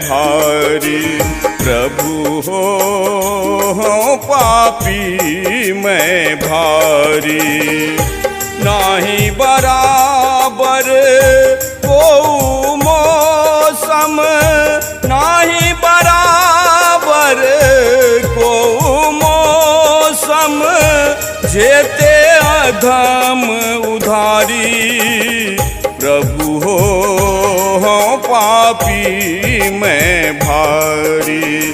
भारी। प्रभु हो पापी मैं भारी। नाही बराबर को मौसम, नाही बराबर को मौसम, जेते अधम उधारी। प्रभु हो पापी मैं भारी।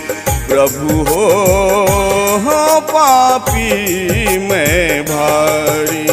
प्रभु हो पापी मैं भारी।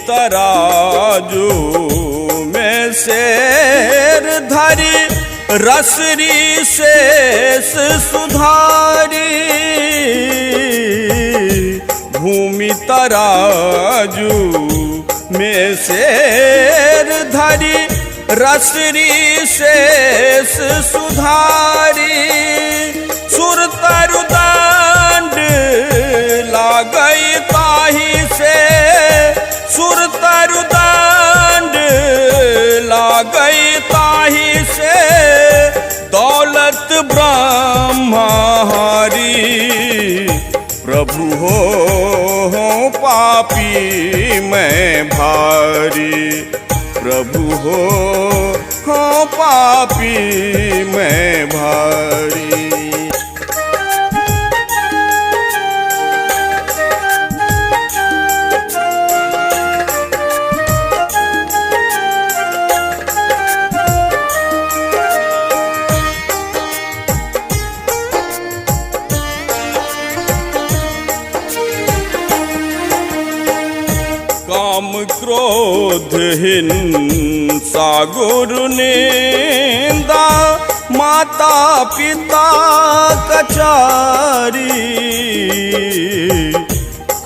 तराजू में शेर धरी, रसरी शेष सुधारी। भूमि तराजू में शेर धरी, रसरी शेष सुधारी। सुर तरुदंड लागई ताही से, सुर तरुदंड लागई ताही से। दौलत ब्रह्महारी। प्रभु हो पापी मैं भारी। प्रभु हो पापी मैं भारी। काम क्रोध हिंसा गुरु निंदा, माता पिता कचारी।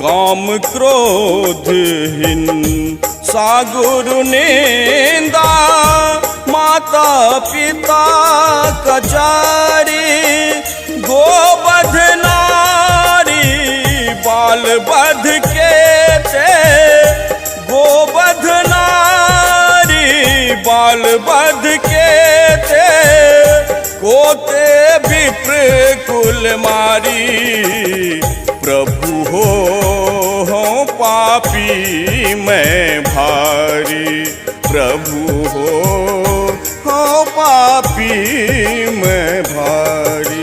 काम क्रोध हिंसा गुरु निंदा, माता पिता कचारी। गोवध नारी बाल बध के थे, गोवध नारी बाल बध के थे। कोते विप्र कुल मारी। प्रभु हो पापी मैं भारी। प्रभु हो पापी मैं भारी।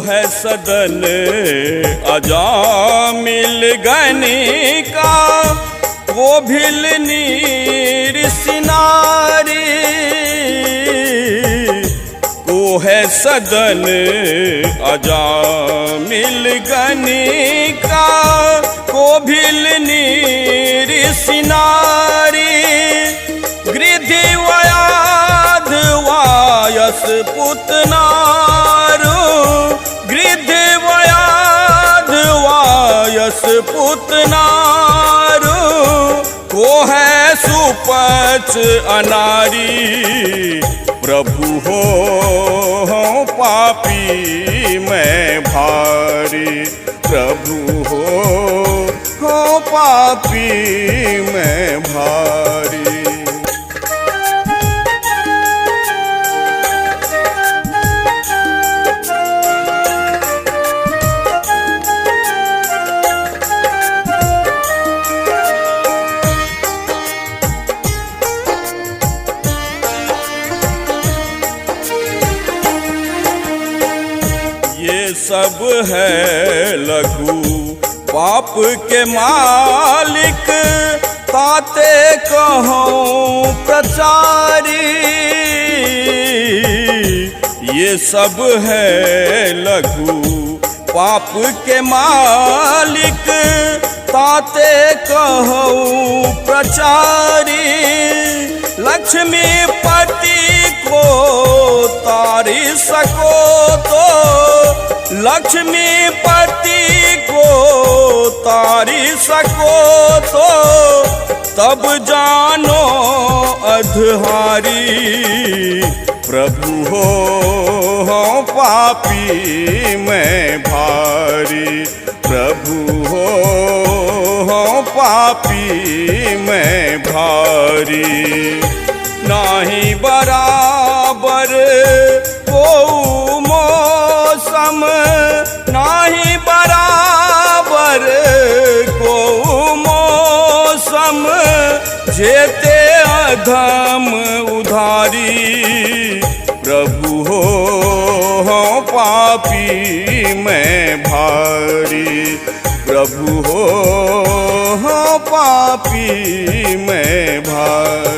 है सदन अजामिल गणिका, वो भिल नीर सिनारी। वो है सदन अजामिल गणिका, वो भिल नीर सिनारी। गृधि वयाध वायस पुतनारू, गृधि वयाध वायस पुतनारू। वो है सुपच अनारी। प्रभु हो पापी मैं भारी। प्रभु हो पापी मैं भारी। सब है लघु पाप के मालिक, ताते कहूँ प्रचारी। ये सब है लघु पाप के मालिक, ताते कहूँ प्रचारी। लक्ष्मीपति को तारी सको तो, लक्ष्मीपति को तारी सको तो, तब जानो अधहारी। प्रभु हो पापी मैं भारी, प्रभु हो पापी मैं भारी। नाही बराबर को मौसम, नाही बराबर को मौसम, जेते अधम उधारी। प्रभु हो पापी मैं भारी, प्रभु हो पापी मैं भारी।